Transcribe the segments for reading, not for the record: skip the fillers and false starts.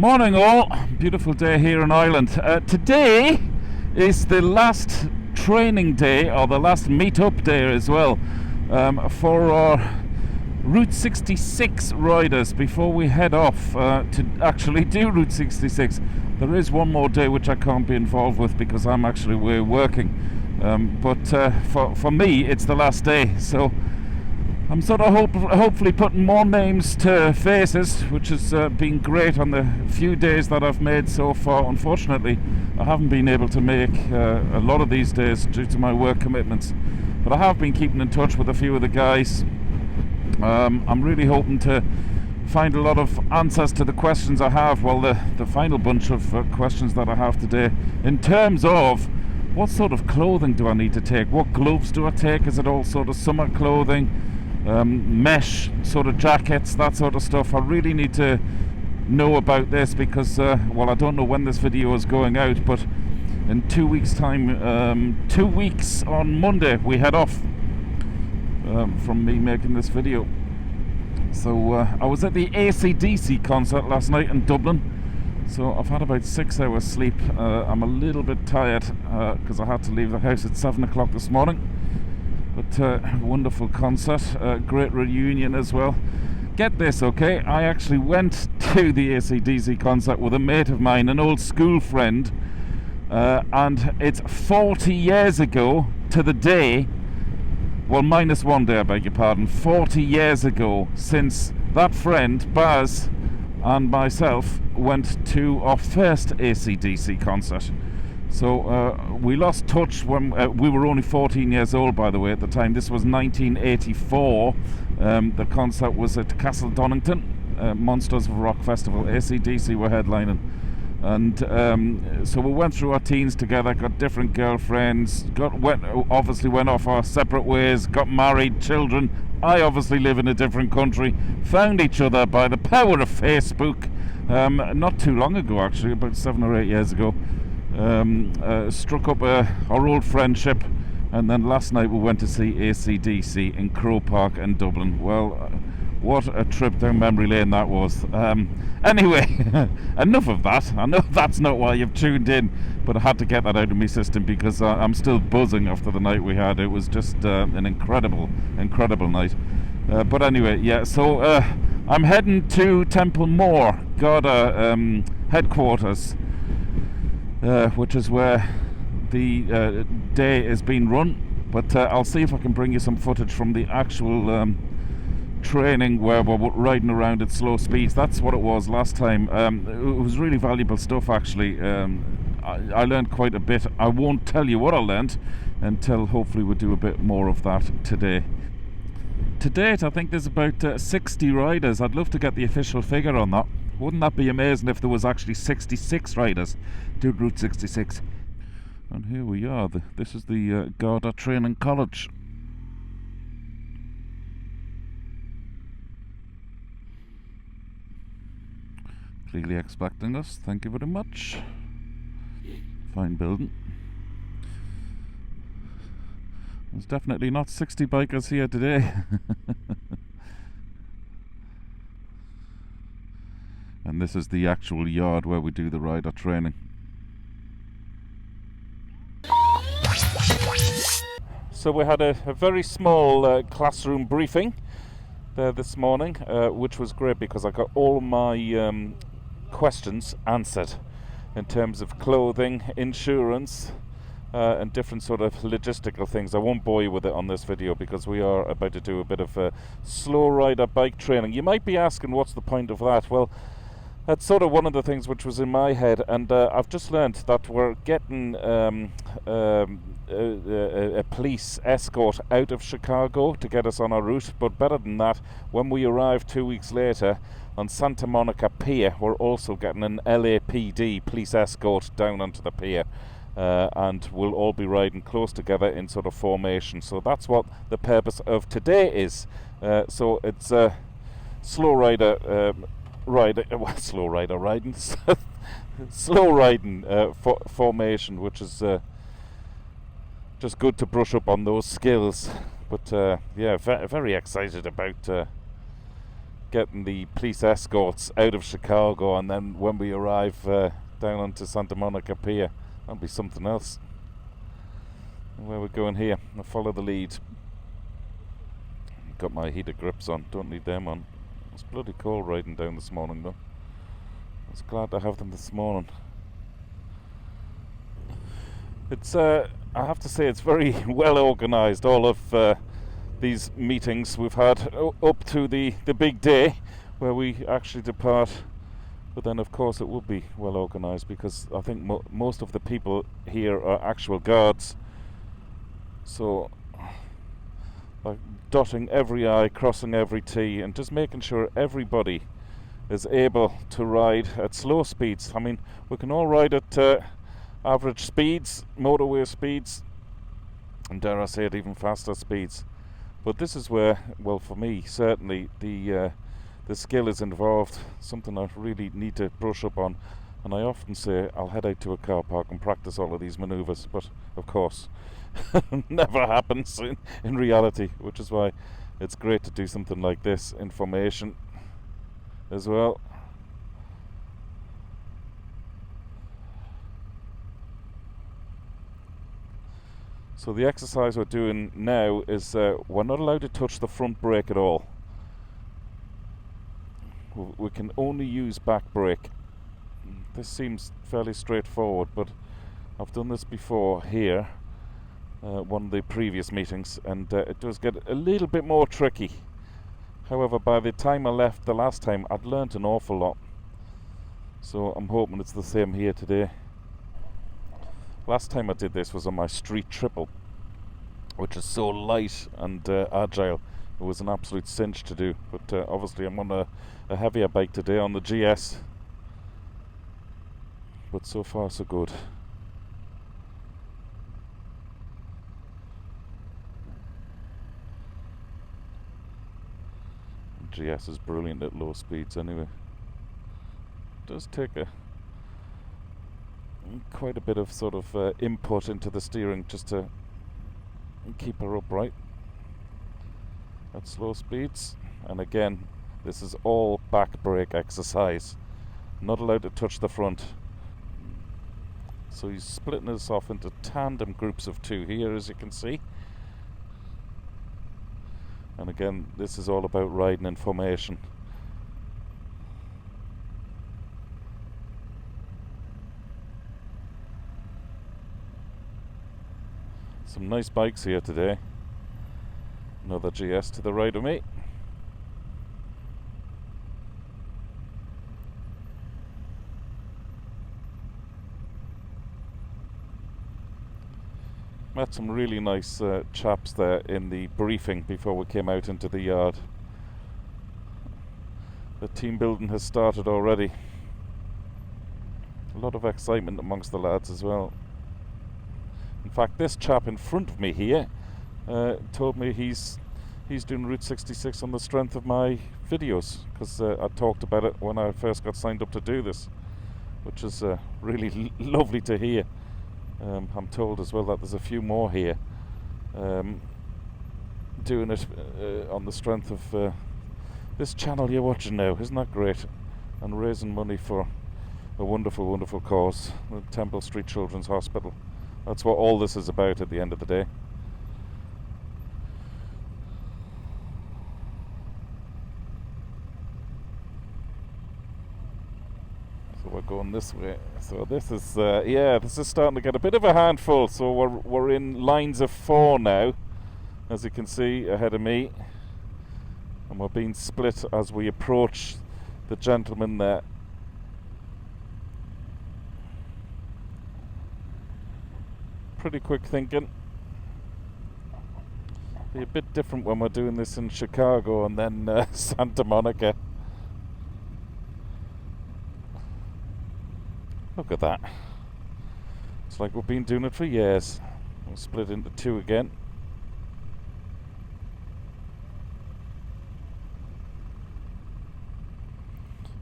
Morning all, beautiful day here in Ireland. Today is the last training day, or the last meet-up day as well, for our Route 66 riders before we head off to actually do Route 66. There is one more day which I can't be involved with because I'm actually away working, but for me it's the last day, so I'm sort of hopefully putting more names to faces, which has been great on the few days that I've made so far. Unfortunately, I haven't been able to make a lot of these days due to my work commitments, but I have been keeping in touch with a few of the guys. I'm really hoping to find a lot of answers to the questions I have, well, the final bunch of questions that I have today, in terms of what sort of clothing do I need to take, what gloves do I take, is it all sort of summer clothing, mesh sort of jackets, that sort of stuff. I really need to know about this because well, I don't know when this video is going out, but in 2 weeks time, 2 weeks on Monday we head off from me making this video. So I was at the AC/DC concert last night in Dublin, so I've had about 6 hours sleep. I'm a little bit tired because I had to leave the house at 7 o'clock this morning. But wonderful concert, great reunion as well. Get this, okay, I actually went to the AC/DC concert with a mate of mine, an old school friend, and it's 40 years ago to the day, well, minus one day, I beg your pardon, 40 years ago since that friend, Baz, and myself went to our first AC/DC concert. So we lost touch when we were only 14 years old, by the way, at the time. This was 1984. The concert was at Castle Donington, Monsters of Rock Festival. AC/DC were headlining. And so we went through our teens together, got different girlfriends, obviously went off our separate ways, got married, children. I obviously live in a different country. Found each other by the power of Facebook not too long ago, actually, about 7 or 8 years ago. Struck up our old friendship, and then last night we went to see AC/DC in Croke Park in Dublin. Well, what a trip down memory lane that was. Anyway, enough of that. I know that's not why you've tuned in, but I had to get that out of my system because I'm still buzzing after the night we had. It was just an incredible night. But anyway, yeah, so I'm heading to Templemore, Garda headquarters, which is where the day is being run. But I'll see if I can bring you some footage from the actual training where we're riding around at slow speeds. That's what it was last time. It was really valuable stuff, actually. I learned quite a bit. I won't tell you what I learned until hopefully we'll do a bit more of that today. To date, I think there's about 60 riders. I'd love to get the official figure on that. Wouldn't that be amazing if there was actually 66 riders doing Route 66? And here we are. This is the Garda Training College. Clearly expecting us. Thank you very much. Fine building. There's definitely not 60 bikers here today. And this is the actual yard where we do the rider training. So we had a very small classroom briefing there this morning, which was great because I got all my questions answered in terms of clothing, insurance, and different sort of logistical things. I won't bore you with it on this video because we are about to do a bit of slow rider bike training. You might be asking, what's the point of that? Well, that's sort of one of the things which was in my head, and I've just learned that we're getting a police escort out of Chicago to get us on our route, but better than that, when we arrive 2 weeks later on Santa Monica Pier, we're also getting an LAPD police escort down onto the pier, and we'll all be riding close together in sort of formation. So that's what the purpose of today is. So it's slow rider slow riding formation, which is just good to brush up on those skills. But yeah, very excited about getting the police escorts out of Chicago, and then when we arrive down onto Santa Monica Pier, that'll be something else. Where we're going here, I'll follow the lead. Got my heated grips on, don't need them on. It's bloody cold riding down this morning though. I was glad to have them this morning. It's I have to say it's very well organised, all of these meetings we've had up to the big day where we actually depart. But then of course it would be well organised because I think most of the people here are actual guards. So like dotting every I, crossing every T, and just making sure everybody is able to ride at slow speeds. I mean, we can all ride at average speeds, motorway speeds, and dare I say it, even faster speeds. But this is where, well, for me certainly, the skill is involved. Something I really need to brush up on. And I often say I'll head out to a car park and practice all of these manoeuvres, but of course never happens in reality, which is why it's great to do something like this, information as well. So the exercise we're doing now is we're not allowed to touch the front brake at all. We can only use back brake. This seems fairly straightforward, but I've done this before here, one of the previous meetings, and it does get a little bit more tricky. However, by the time I left the last time, I'd learnt an awful lot. So I'm hoping it's the same here today. Last time I did this was on my street triple, which is so light and agile. It was an absolute cinch to do, but obviously I'm on a heavier bike today on the GS. But so far so good. GS is brilliant at low speeds anyway. It does take quite a bit of sort of input into the steering just to keep her upright at slow speeds. And again, this is all back brake exercise. Not allowed to touch the front. So he's splitting this off into tandem groups of 2 here, as you can see. And again, this is all about riding in formation. Some nice bikes here today. Another GS to the right of me. Met some really nice chaps there in the briefing before we came out into the yard. The team building has started already. A lot of excitement amongst the lads as well. In fact, this chap in front of me here told me he's doing Route 66 on the strength of my videos, because I talked about it when I first got signed up to do this, which is really lovely to hear. I'm told as well that there's a few more here doing it on the strength of this channel you're watching now. Isn't that great? And raising money for a wonderful, wonderful cause, the Temple Street Children's Hospital. That's what all this is about at the end of the day. So we're going this way. So this is, yeah, this is starting to get a bit of a handful. So we're in lines of 4 now, as you can see ahead of me. And we're being split as we approach the gentleman there. Pretty quick thinking. Be a bit different when we're doing this in Chicago and then Santa Monica. Look at that. It's like we've been doing it for years. We'll split into 2 again.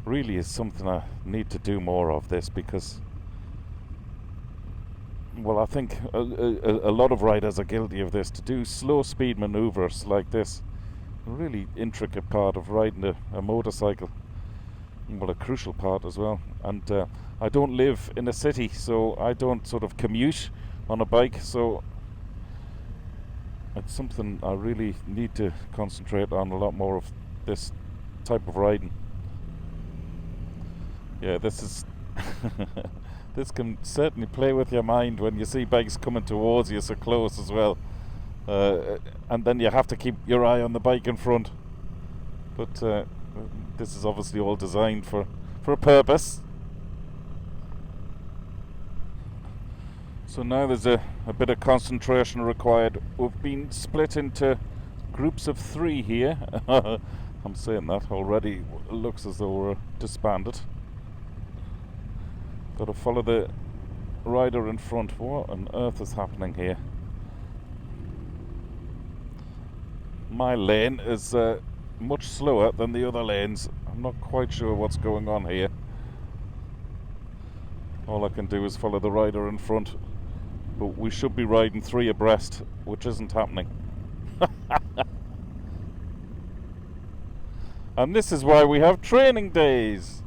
Really is something I need to do more of this, because well, I think a lot of riders are guilty of this. To do slow speed maneuvers like this really intricate part of riding a motorcycle. Well, a crucial part as well. And I don't live in a city, so I don't sort of commute on a bike, so it's something I really need to concentrate on, a lot more of this type of riding. Yeah, this is this can certainly play with your mind when you see bikes coming towards you so close as well, and then you have to keep your eye on the bike in front. But this is obviously all designed for a purpose. So now there's a bit of concentration required. We've been split into groups of 3 here. I'm saying that already. It looks as though we're disbanded. Got to follow the rider in front. What on earth is happening here? My lane is much slower than the other lanes. I'm not quite sure what's going on here. All I can do is follow the rider in front, but we should be riding 3 abreast, which isn't happening. And this is why we have training days.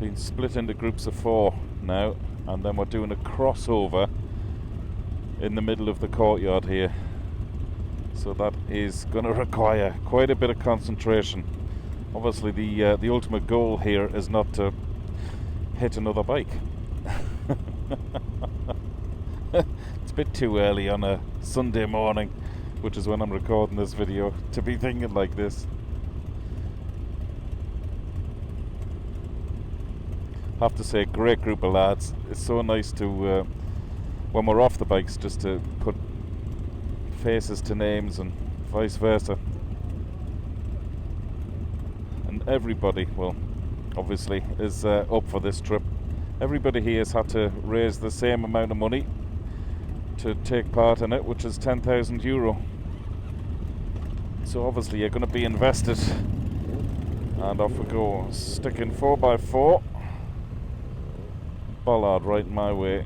Been split into groups of 4 now, and then we're doing a crossover in the middle of the courtyard here. So that is going to require quite a bit of concentration. Obviously the ultimate goal here is not to hit another bike. It's a bit too early on a Sunday morning, which is when I'm recording this video, to be thinking like this. I have to say, great group of lads. It's so nice to, when we're off the bikes, just to put faces to names and vice versa. And everybody, well, obviously, is up for this trip. Everybody here has had to raise the same amount of money to take part in it, which is €10,000. So obviously you're going to be invested. And off we go, sticking 4x4. Bollard right my way.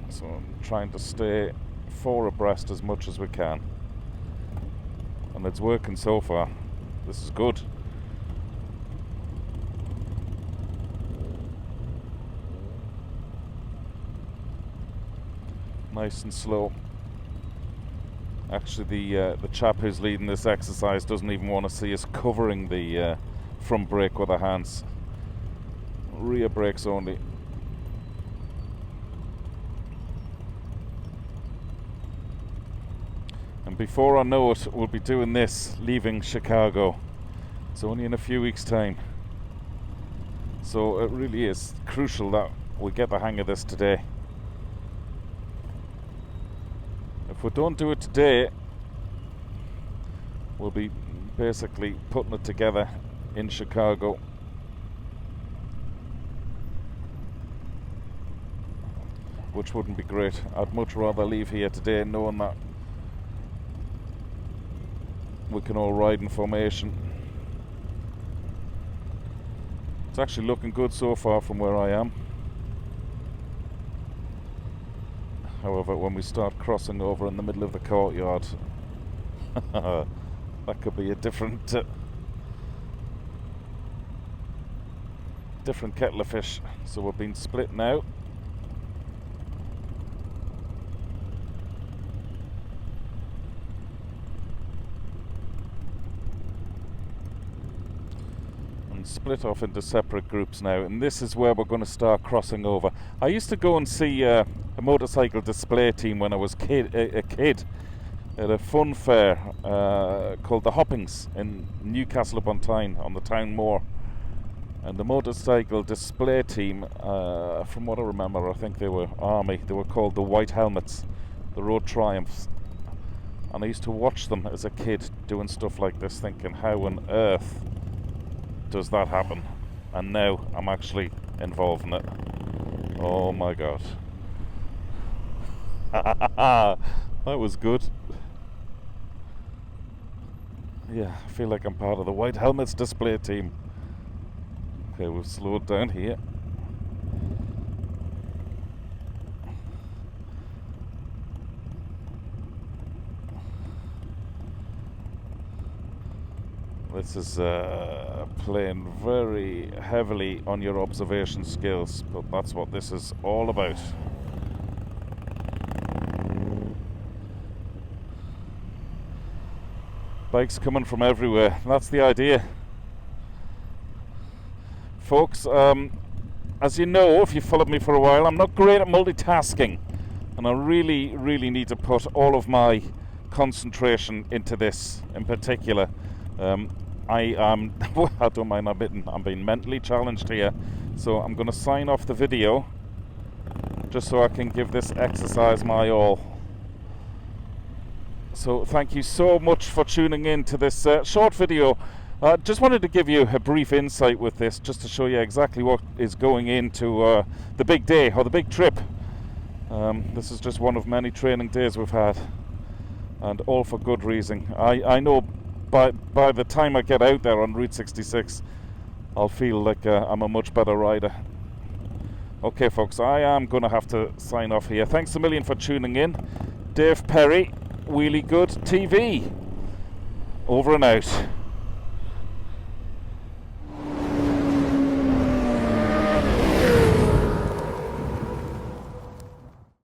So I'm trying to stay 4 abreast as much as we can. And it's working so far. This is good. Nice and slow. Actually, the chap who's leading this exercise doesn't even want to see us covering the front brake with our hands. Rear brakes only. And before I know it, we'll be doing this, leaving Chicago. It's only in a few weeks' time. So it really is crucial that we get the hang of this today. If we don't do it today, we'll be basically putting it together in Chicago. Which wouldn't be great. I'd much rather leave here today knowing that we can all ride in formation. It's actually looking good so far from where I am. However, when we start crossing over in the middle of the courtyard, that could be a different kettle of fish. So we're being split now. Split off into separate groups now, and this is where we're going to start crossing over. I used to go and see a motorcycle display team when I was a kid at a fun fair called the Hoppings in Newcastle upon Tyne on the town moor. And the motorcycle display team, from what I remember, I think they were army. They were called the White Helmets, the Road Triumphs. And I used to watch them as a kid doing stuff like this, thinking, how on earth does that happen? And now I'm actually involved in it. Oh my god. That was good. Yeah, I feel like I'm part of the White Helmets display team. Okay, we've slowed down here. This is playing very heavily on your observation skills, but that's what this is all about. Bikes coming from everywhere. That's the idea. Folks, as you know, if you've followed me for a while, I'm not great at multitasking, and I really need to put all of my concentration into this in particular. I am, I don't mind admitting, I'm being mentally challenged here, so I'm going to sign off the video just so I can give this exercise my all. So thank you so much for tuning in to this short video. Just wanted to give you a brief insight with this, just to show you exactly what is going into the big day, or the big trip. This is just one of many training days we've had, and all for good reason. I know by the time I get out there on Route 66, I'll feel like I'm a much better rider. Okay folks, I am going to have to sign off here. Thanks a million for tuning in. Dave Perry, WheelieGoodTV. Over and out.